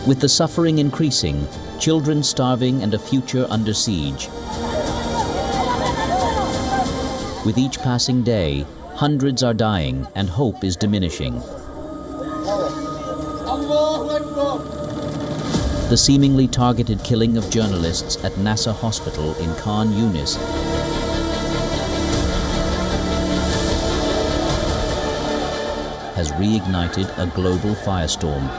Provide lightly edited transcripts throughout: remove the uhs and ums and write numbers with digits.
With the suffering increasing, children starving and a future under siege. With each passing day, hundreds are dying and hope is diminishing. The seemingly targeted killing of journalists at Nasser Hospital in Khan Yunis has reignited a global firestorm.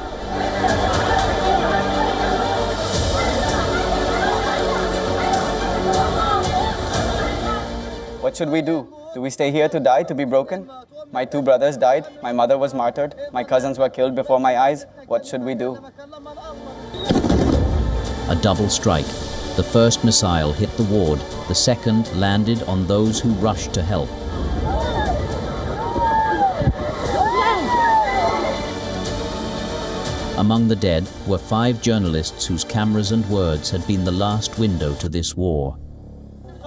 What should we do? Do we stay here to die, to be broken? My two brothers died, my mother was martyred, my cousins were killed before my eyes. What should we do? A double strike. The first missile hit the ward, the second landed on those who rushed to help. Among the dead were 5 journalists whose cameras and words had been the last window to this war.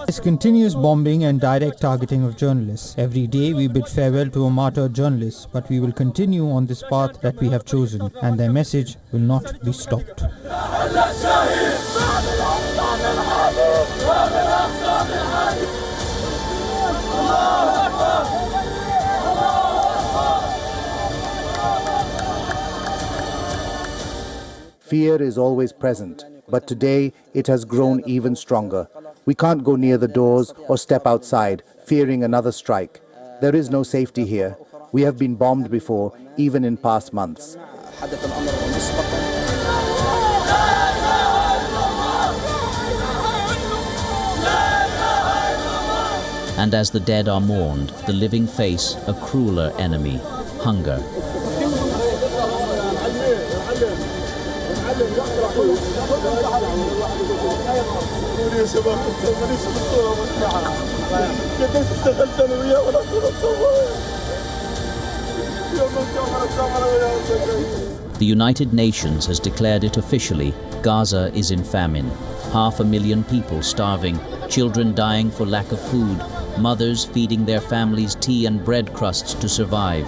This continuous bombing and direct targeting of journalists. Every day we bid farewell to a martyred journalist, but we will continue on this path that we have chosen, and their message will not be stopped. Fear is always present, but today it has grown even stronger. We can't go near the doors or step outside, fearing another strike. There is no safety here. We have been bombed before, even in past months. And as the dead are mourned, the living face a crueler enemy, hunger. The United Nations has declared it officially. Gaza is in famine. 500,000 people starving, children dying for lack of food, mothers feeding their families tea and bread crusts to survive.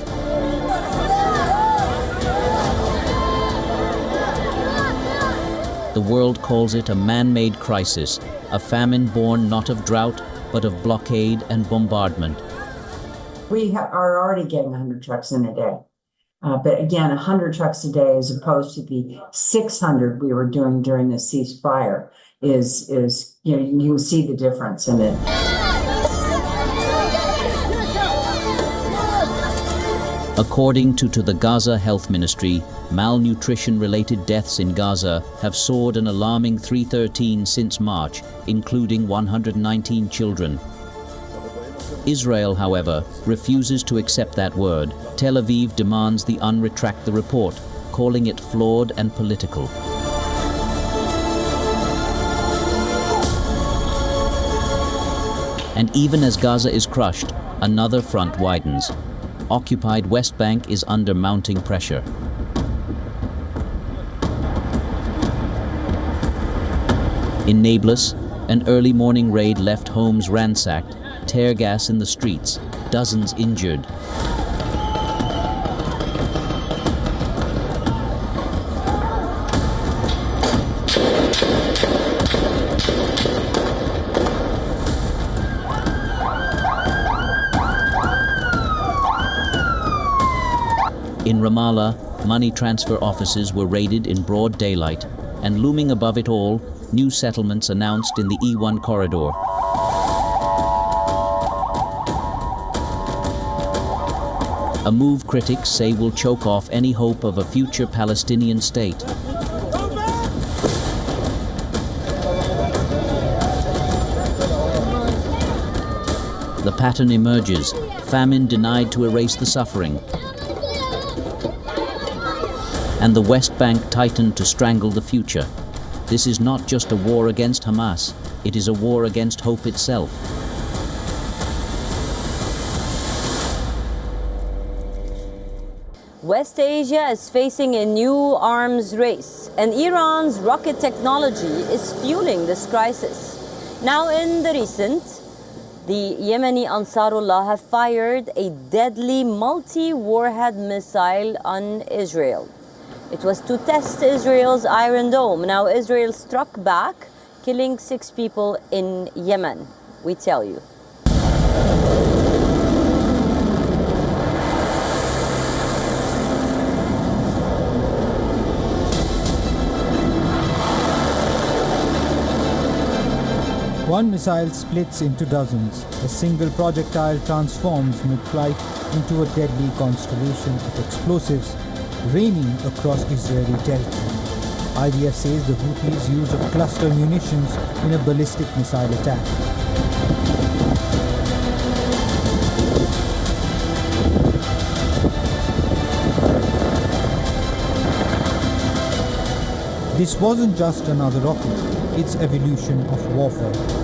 The world calls it a man-made crisis, a famine born not of drought, but of blockade and bombardment. We are already getting 100 trucks in a day. But again, 100 trucks a day as opposed to the 600 we were doing during the ceasefire is you can see the difference in it. According to the Gaza Health Ministry, malnutrition-related deaths in Gaza have soared an alarming 313 since March, including 119 children. Israel, however, refuses to accept that word. Tel Aviv demands the UN retract the report, calling it flawed and political. And even as Gaza is crushed, another front widens. Occupied West Bank is under mounting pressure. In Nablus, an early morning raid left homes ransacked, tear gas in the streets, dozens injured. In Ramallah, money transfer offices were raided in broad daylight, and looming above it all, new settlements announced in the E1 corridor. A move critics say will choke off any hope of a future Palestinian state. The pattern emerges, famine denied to erase the suffering, and the West Bank tightened to strangle the future. This is not just a war against Hamas, it is a war against hope itself. West Asia is facing a new arms race, and Iran's rocket technology is fueling this crisis. Now in the recent, the Yemeni Ansarullah have fired a deadly multi-warhead missile on Israel. It was to test Israel's Iron Dome. Now Israel struck back, killing 6 people in Yemen. We tell you. One missile splits into dozens. A single projectile transforms mid-flight into a deadly constellation of explosives raining across Israeli territory. IDF says the Houthis use of cluster munitions in a ballistic missile attack. This wasn't just another rocket, it's evolution of warfare.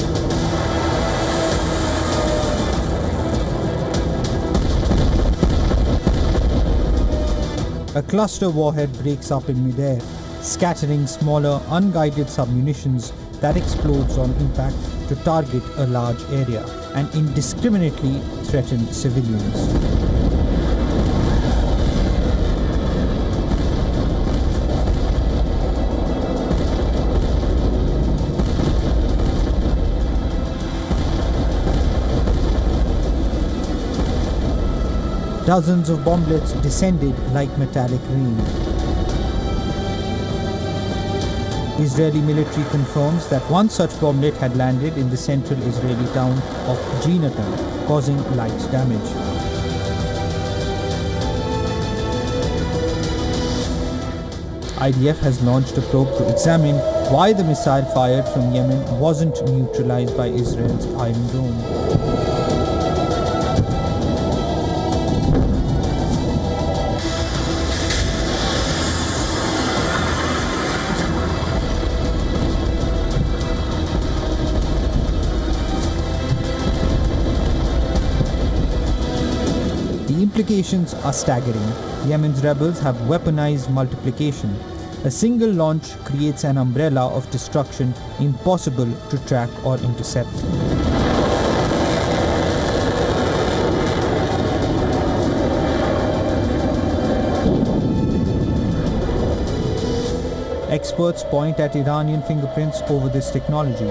A cluster warhead breaks up in midair, scattering smaller unguided submunitions that explodes on impact to target a large area and indiscriminately threaten civilians. Dozens of bomblets descended like metallic rain. Israeli military confirms that one such bomblet had landed in the central Israeli town of Jinatan, causing light damage. IDF has launched a probe to examine why the missile fired from Yemen wasn't neutralized by Israel's Iron Dome. The implications are staggering. Yemen's rebels have weaponized multiplication. A single launch creates an umbrella of destruction impossible to track or intercept. Experts point at Iranian fingerprints over this technology.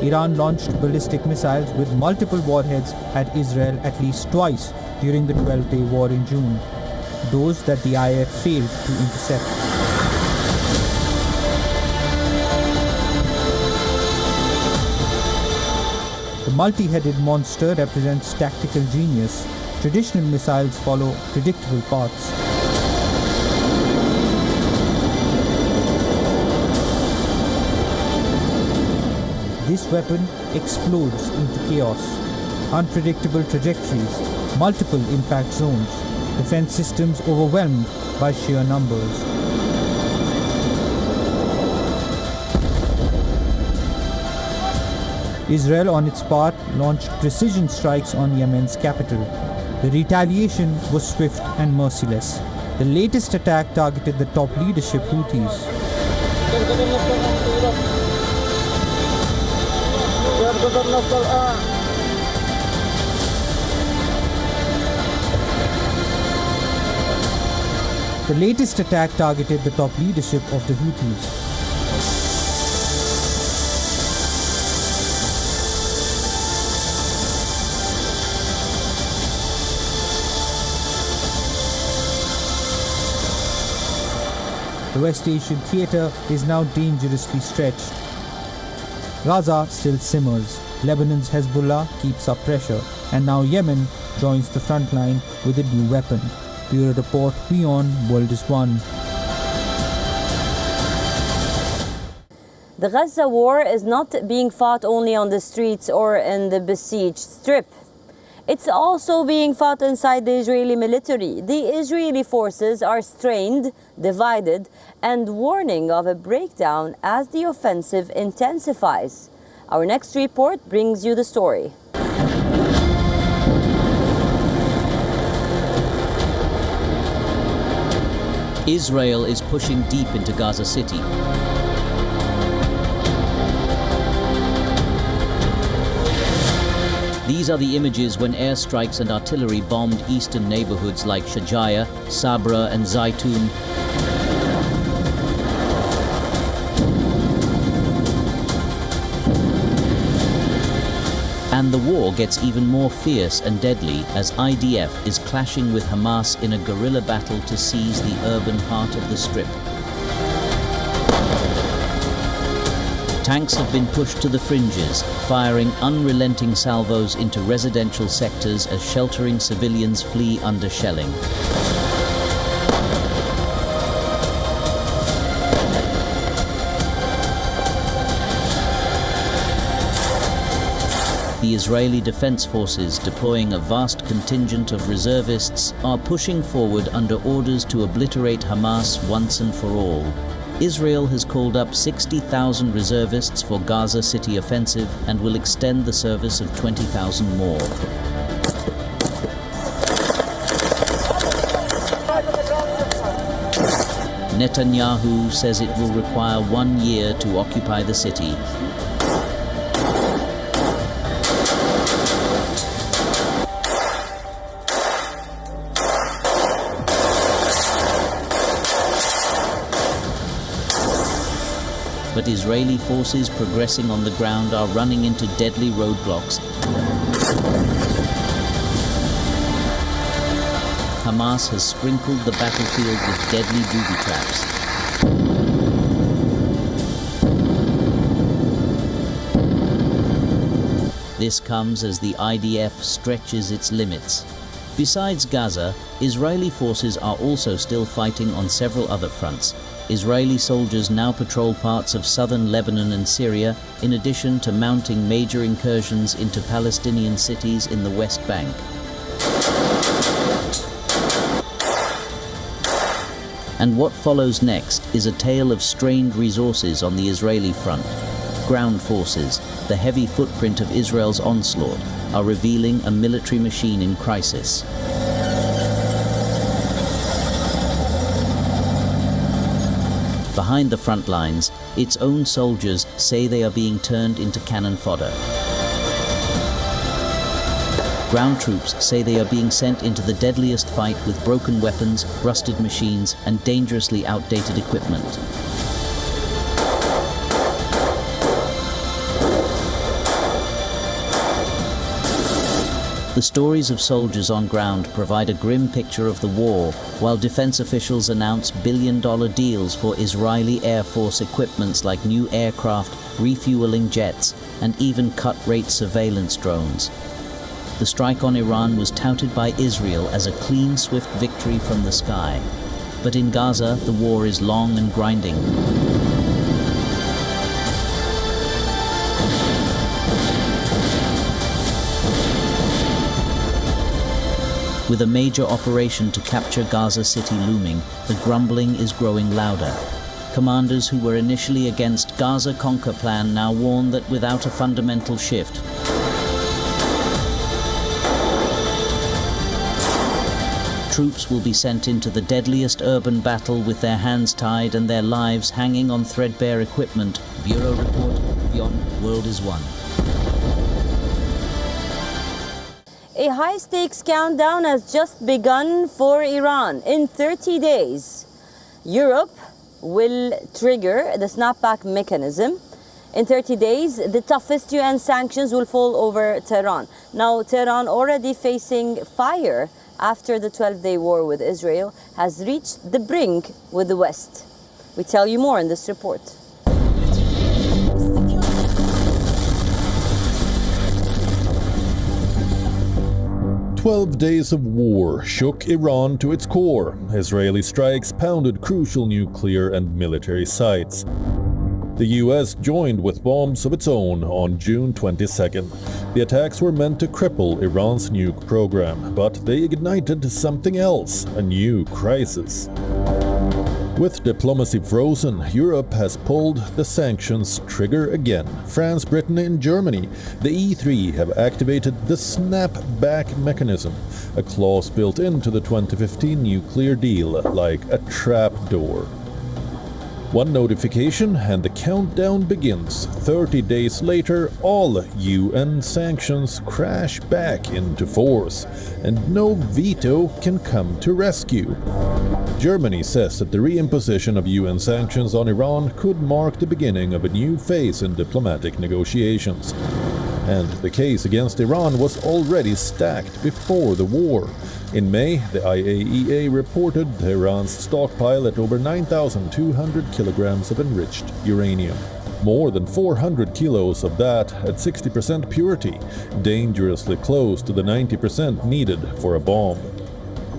Iran launched ballistic missiles with multiple warheads at Israel at least twice during the 12-day war in June, those that the IDF failed to intercept. The multi-headed monster represents tactical genius. Traditional missiles follow predictable paths. This weapon explodes into chaos. Unpredictable trajectories, multiple impact zones, defense systems overwhelmed by sheer numbers. Israel, on its part, launched precision strikes on Yemen's capital. The retaliation was swift and merciless. The latest attack targeted the top leadership Houthis. The latest attack targeted the top leadership of the Houthis. The West Asian theatre is now dangerously stretched. Gaza still simmers, Lebanon's Hezbollah keeps up pressure, and now Yemen joins the front line with a new weapon. Bureau Report, WION World is One. The Gaza war is not being fought only on the streets or in the besieged strip. It's also being fought inside the Israeli military. The Israeli forces are strained, divided, and warning of a breakdown as the offensive intensifies. Our next report brings you the story. Israel is pushing deep into Gaza City. These are the images when airstrikes and artillery bombed eastern neighborhoods like Shajaya, Sabra and Zaytun. And the war gets even more fierce and deadly as IDF is clashing with Hamas in a guerrilla battle to seize the urban heart of the Strip. Tanks have been pushed to the fringes, firing unrelenting salvos into residential sectors as sheltering civilians flee under shelling. The Israeli Defense Forces, deploying a vast contingent of reservists, are pushing forward under orders to obliterate Hamas once and for all. Israel has called up 60,000 reservists for Gaza City offensive and will extend the service of 20,000 more. Netanyahu says it will require 1 year to occupy the city. But Israeli forces progressing on the ground are running into deadly roadblocks. Hamas has sprinkled the battlefield with deadly booby traps. This comes as the IDF stretches its limits. Besides Gaza, Israeli forces are also still fighting on several other fronts. Israeli soldiers now patrol parts of southern Lebanon and Syria, in addition to mounting major incursions into Palestinian cities in the West Bank. And what follows next is a tale of strained resources on the Israeli front. Ground forces, the heavy footprint of Israel's onslaught, are revealing a military machine in crisis. Behind the front lines, its own soldiers say they are being turned into cannon fodder. Ground troops say they are being sent into the deadliest fight with broken weapons, rusted machines, and dangerously outdated equipment. The stories of soldiers on ground provide a grim picture of the war, while defense officials announce billion-dollar deals for Israeli Air Force equipments like new aircraft, refueling jets, and even cut-rate surveillance drones. The strike on Iran was touted by Israel as a clean, swift victory from the sky. But in Gaza, the war is long and grinding. With a major operation to capture Gaza City looming, the grumbling is growing louder. Commanders who were initially against Gaza Conquer plan now warn that without a fundamental shift, troops will be sent into the deadliest urban battle with their hands tied and their lives hanging on threadbare equipment. Bureau Report, WION World is One. A high-stakes countdown has just begun for Iran. In 30 days, Europe will trigger the snapback mechanism. In 30 days, the toughest UN sanctions will fall over Tehran. Now, Tehran, already facing fire after the 12-day war with Israel, has reached the brink with the West. We tell you more in this report. 12 days of war shook Iran to its core. Israeli strikes pounded crucial nuclear and military sites. The US joined with bombs of its own on June 22nd. The attacks were meant to cripple Iran's nuke program, but they ignited something else, a new crisis. With diplomacy frozen, Europe has pulled the sanctions trigger again. France, Britain and Germany, the E3 have activated the Snapback mechanism, a clause built into the 2015 nuclear deal like a trapdoor. One notification and the countdown begins. 30 days later, all UN sanctions crash back into force, and no veto can come to rescue. Germany says that the reimposition of UN sanctions on Iran could mark the beginning of a new phase in diplomatic negotiations. and the case against Iran was already stacked before the war. In May, the IAEA reported Tehran's stockpile at over 9,200 kilograms of enriched uranium. More than 400 kilos of that at 60% purity, dangerously close to the 90% needed for a bomb.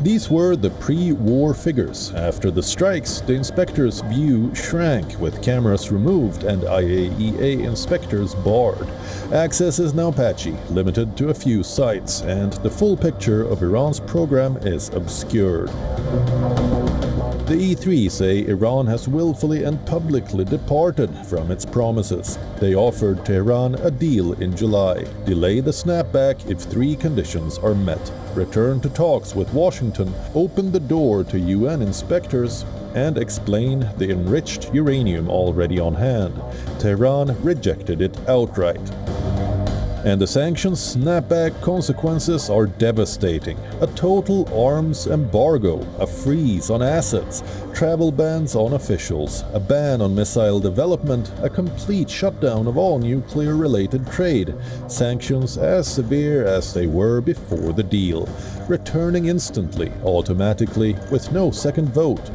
These were the pre-war figures. After the strikes, the inspectors' view shrank with cameras removed and IAEA inspectors barred. Access is now patchy, limited to a few sites, and the full picture of Iran's program is obscured. The E3 say Iran has willfully and publicly departed from its promises. They offered Tehran a deal in July: delay the snapback if 3 conditions are met, return to talks with Washington, open the door to UN inspectors, and explain the enriched uranium already on hand. Tehran rejected it outright. And the sanctions snapback consequences are devastating. A total arms embargo, a freeze on assets, travel bans on officials, a ban on missile development, a complete shutdown of all nuclear-related trade, sanctions as severe as they were before the deal, returning instantly, automatically, with no second vote.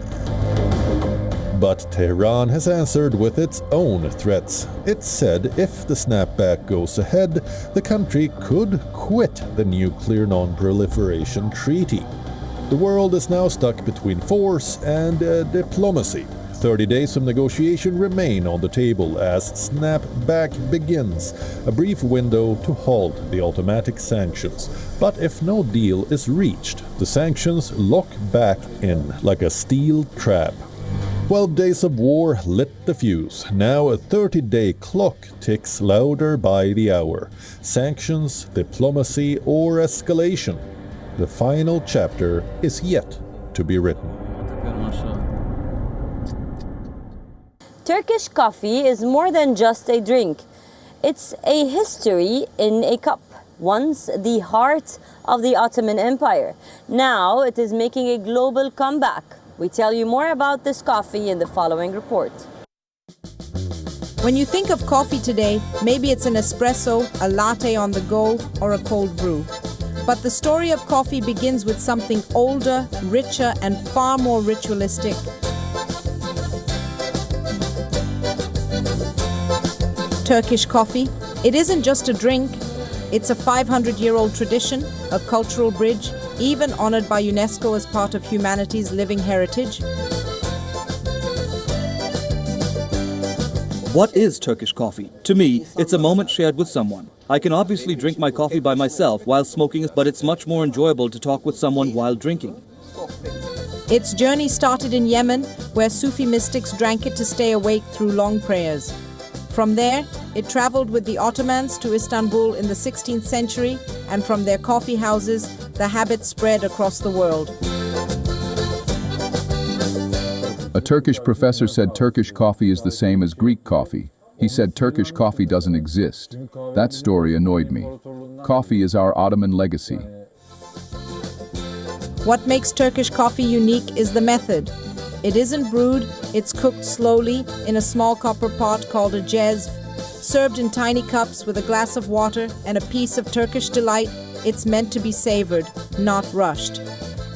But Tehran has answered with its own threats. It said if the snapback goes ahead, the country could quit the Nuclear Non-Proliferation Treaty. The world is now stuck between force and diplomacy. 30 days of negotiation remain on the table as snapback begins, a brief window to halt the automatic sanctions. But if no deal is reached, the sanctions lock back in like a steel trap. 12 days of war lit the fuse. Now a 30-day clock ticks louder by the hour. Sanctions, diplomacy, or escalation. The final chapter is yet to be written. Turkish coffee is more than just a drink. It's a history in a cup. Once the heart of the Ottoman Empire. Now it is making a global comeback. We tell you more about this coffee in the following report. When you think of coffee today, maybe it's an espresso, a latte on the go, or a cold brew. But the story of coffee begins with something older, richer, and far more ritualistic. Turkish coffee. It isn't just a drink. It's a 500-year-old tradition, a cultural bridge, even honored by UNESCO as part of humanity's living heritage. What is Turkish coffee? To me, it's a moment shared with someone. I can obviously drink my coffee by myself while smoking, but it's much more enjoyable to talk with someone while drinking. Its journey started in Yemen, where Sufi mystics drank it to stay awake through long prayers. From there, it traveled with the Ottomans to Istanbul in the 16th century, and from their coffee houses, the habit spread across the world. A Turkish professor said Turkish coffee is the same as Greek coffee. He said Turkish coffee doesn't exist. That story annoyed me. Coffee is our Ottoman legacy. What makes Turkish coffee unique is the method. It isn't brewed, it's cooked slowly in a small copper pot called a jezv. Served in tiny cups with a glass of water and a piece of Turkish delight, it's meant to be savored, not rushed.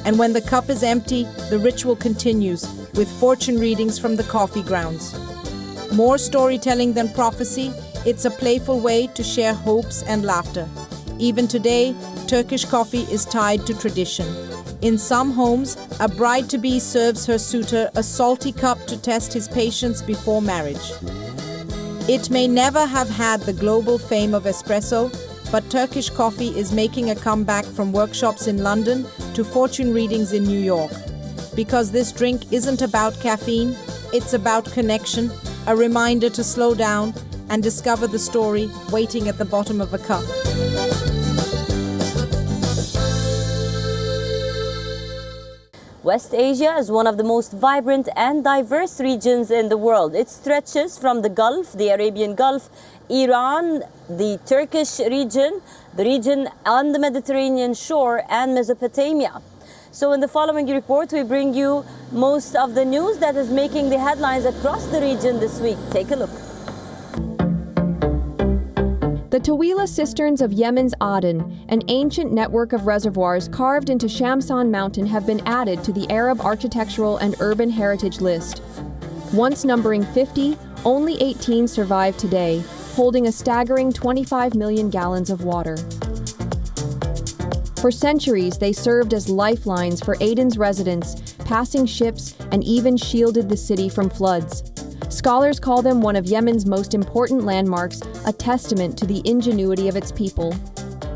And when the cup is empty, the ritual continues with fortune readings from the coffee grounds. More storytelling than prophecy, it's a playful way to share hopes and laughter. Even today, Turkish coffee is tied to tradition. In some homes, a bride-to-be serves her suitor a salty cup to test his patience before marriage. It may never have had the global fame of espresso, but Turkish coffee is making a comeback from workshops in London to fortune readings in New York. Because this drink isn't about caffeine, it's about connection, a reminder to slow down and discover the story waiting at the bottom of a cup. West Asia is one of the most vibrant and diverse regions in the world. It stretches from the Gulf, the Arabian Gulf, Iran, the Turkish region, the region on the Mediterranean shore, and Mesopotamia. So in the following report, we bring you most of the news that is making the headlines across the region this week. Take a look. The Tawila cisterns of Yemen's Aden, an ancient network of reservoirs carved into Shamsan Mountain, have been added to the Arab Architectural and Urban Heritage List. Once numbering 50, only 18 survive today, holding a staggering 25 million gallons of water. For centuries, they served as lifelines for Aden's residents, passing ships, and even shielded the city from floods. Scholars call them one of Yemen's most important landmarks, a testament to the ingenuity of its people.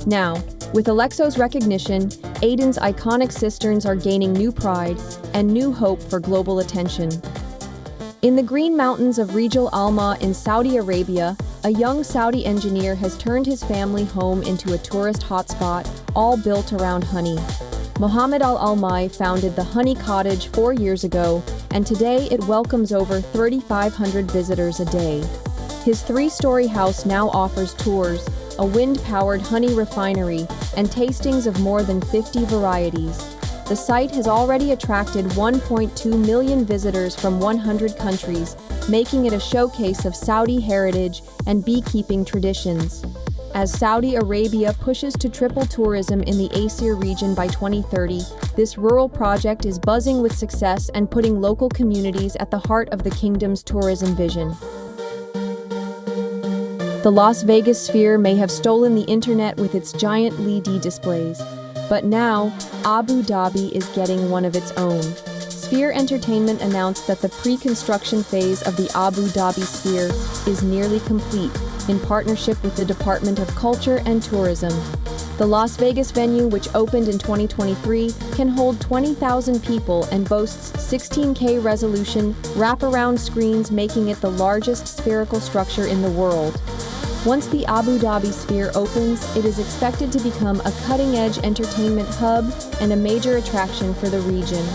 Now, with Alexo's recognition, Aden's iconic cisterns are gaining new pride and new hope for global attention. In the Green Mountains of Rijal Alma in Saudi Arabia, a young Saudi engineer has turned his family home into a tourist hotspot, all built around honey. Mohammed al-Almai founded the Honey Cottage 4 years ago, and today it welcomes over 3,500 visitors a day. His 3-story house now offers tours, a wind-powered honey refinery, and tastings of more than 50 varieties. The site has already attracted 1.2 million visitors from 100 countries, making it a showcase of Saudi heritage and beekeeping traditions. As Saudi Arabia pushes to triple tourism in the Asir region by 2030, this rural project is buzzing with success and putting local communities at the heart of the kingdom's tourism vision. The Las Vegas Sphere may have stolen the internet with its giant LED displays, but now Abu Dhabi is getting one of its own. Sphere Entertainment announced that the pre-construction phase of the Abu Dhabi Sphere is nearly complete, in partnership with the Department of Culture and Tourism. The Las Vegas venue, which opened in 2023, can hold 20,000 people and boasts 16K resolution, wraparound screens, making it the largest spherical structure in the world. Once the Abu Dhabi Sphere opens, it is expected to become a cutting-edge entertainment hub and a major attraction for the region.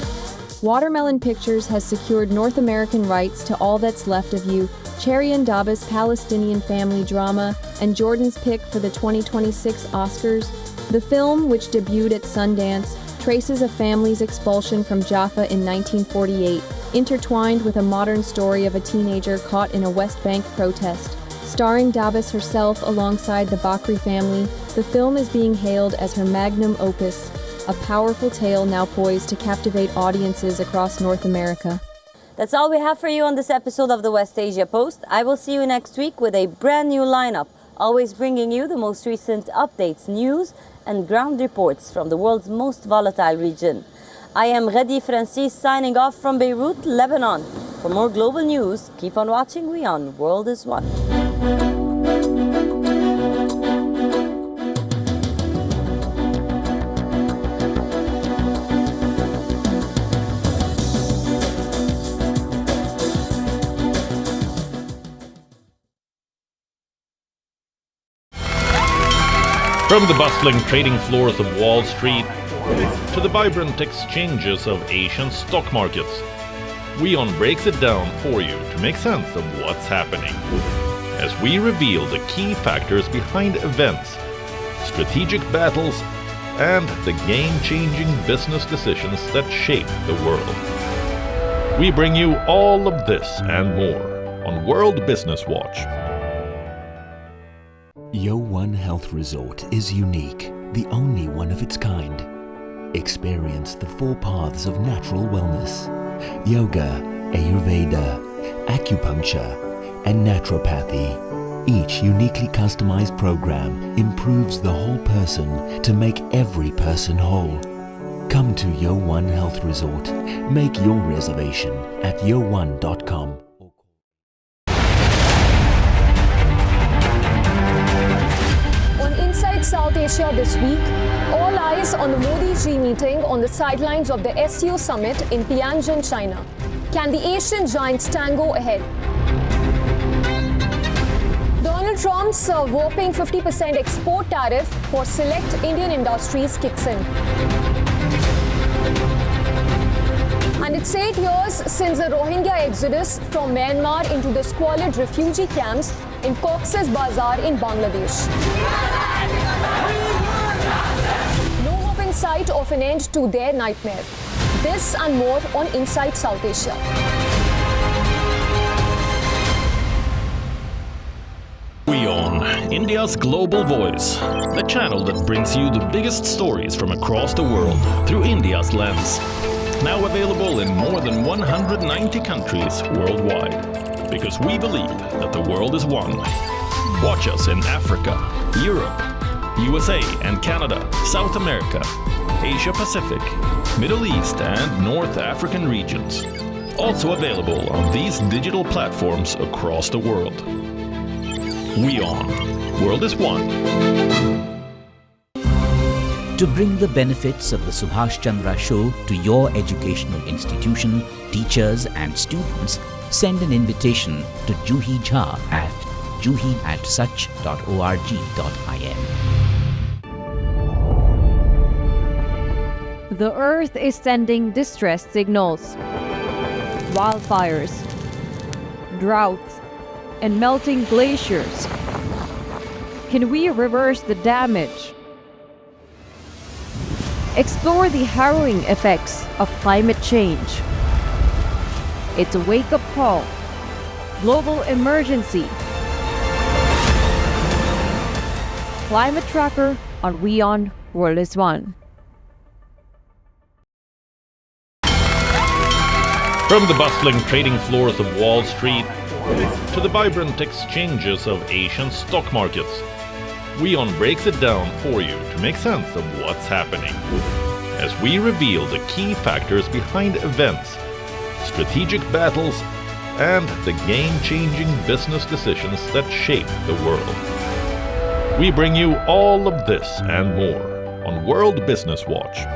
Watermelon Pictures has secured North American rights to All That's Left of You, Cherian Daba's Palestinian family drama, and Jordan's Pick for the 2026 Oscars. The film, which debuted at Sundance, traces a family's expulsion from Jaffa in 1948, intertwined with a modern story of a teenager caught in a West Bank protest. Starring Dabas herself alongside the Bakri family, the film is being hailed as her magnum opus, a powerful tale now poised to captivate audiences across North America. That's all we have for you on this episode of the West Asia Post. I will see you next week with a brand new lineup, always bringing you the most recent updates, news, and ground reports from the world's most volatile region. I am Ghadi Francis signing off from Beirut, Lebanon. For more global news, keep on watching WION World is One. From the bustling trading floors of Wall Street to the vibrant exchanges of Asian stock markets, WION breaks it down for you to make sense of what's happening, as we reveal the key factors behind events, strategic battles, and the game-changing business decisions that shape the world. We bring you all of this and more on World Business Watch. YO1 Health Resort is unique, the only one of its kind. Experience the 4 paths of natural wellness: yoga, Ayurveda, acupuncture, and naturopathy. Each uniquely customized program improves the whole person to make every person whole. Come to YO1 Health Resort. Make your reservation at yo1.com. Inside South Asia this week, all eyes on the Modi-Xi meeting on the sidelines of the SCO summit in Tianjin, China. Can the Asian giants tango ahead? Donald Trump's whopping 50% export tariff for select Indian industries kicks in. And it's 8 years since the Rohingya exodus from Myanmar into the squalid refugee camps in Cox's Bazar in Bangladesh. No hope in sight of an end to their nightmare. This and more on Inside South Asia. WION India's global voice, the channel that brings you the biggest stories from across the world through India's lens. Now available in more than 190 countries worldwide. Because we believe that the world is one. Watch us in Africa, Europe, USA and Canada, South America, Asia Pacific, Middle East and North African regions. Also available on these digital platforms across the world. WION. World is one. To bring the benefits of the Subhash Chandra Show to your educational institution, teachers and students, send an invitation to Juhi Jha at juhi@such.org.in. The Earth is sending distress signals. Wildfires, droughts, and melting glaciers. Can we reverse the damage? Explore the harrowing effects of climate change. It's a wake-up call. Global emergency. Climate Tracker on WION World is One. From the bustling trading floors of Wall Street to the vibrant exchanges of Asian stock markets, WION breaks it down for you to make sense of what's happening. As we reveal the key factors behind events, strategic battles, and the game-changing business decisions that shape the world. We bring you all of this and more on World Business Watch.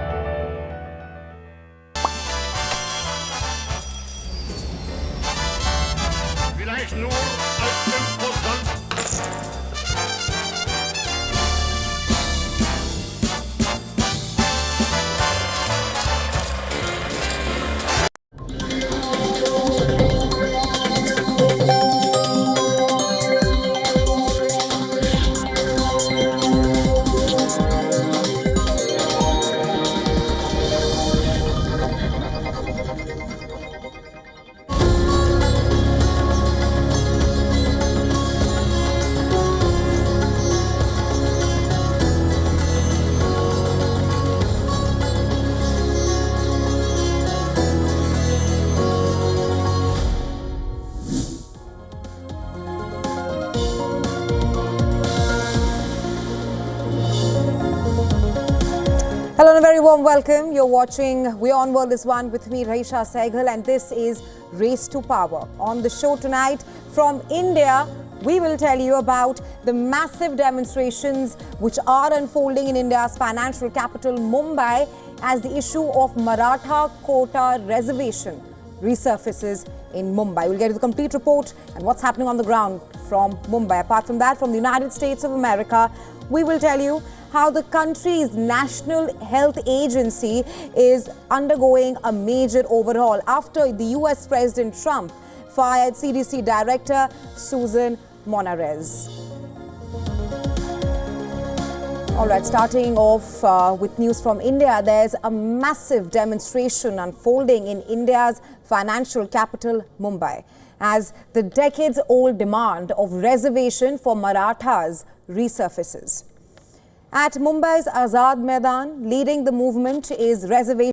Hello and a very warm welcome. You're watching WION World is One with me, Raisha Sehgal, and this is Race to Power. On the show tonight from India, we will tell you about the massive demonstrations which are unfolding in India's financial capital, Mumbai, as the issue of Maratha quota reservation resurfaces in Mumbai. We'll get to the complete report and what's happening on the ground from Mumbai. Apart from that, from the United States of America, we will tell you how the country's National Health Agency is undergoing a major overhaul after the US President Trump fired CDC Director Susan Monarez. All right, starting off with news from India, there's a massive demonstration unfolding in India's financial capital, Mumbai, as the decades-old demand of reservation for Marathas resurfaces. At Mumbai's Azad Maidan, leading the movement is reservation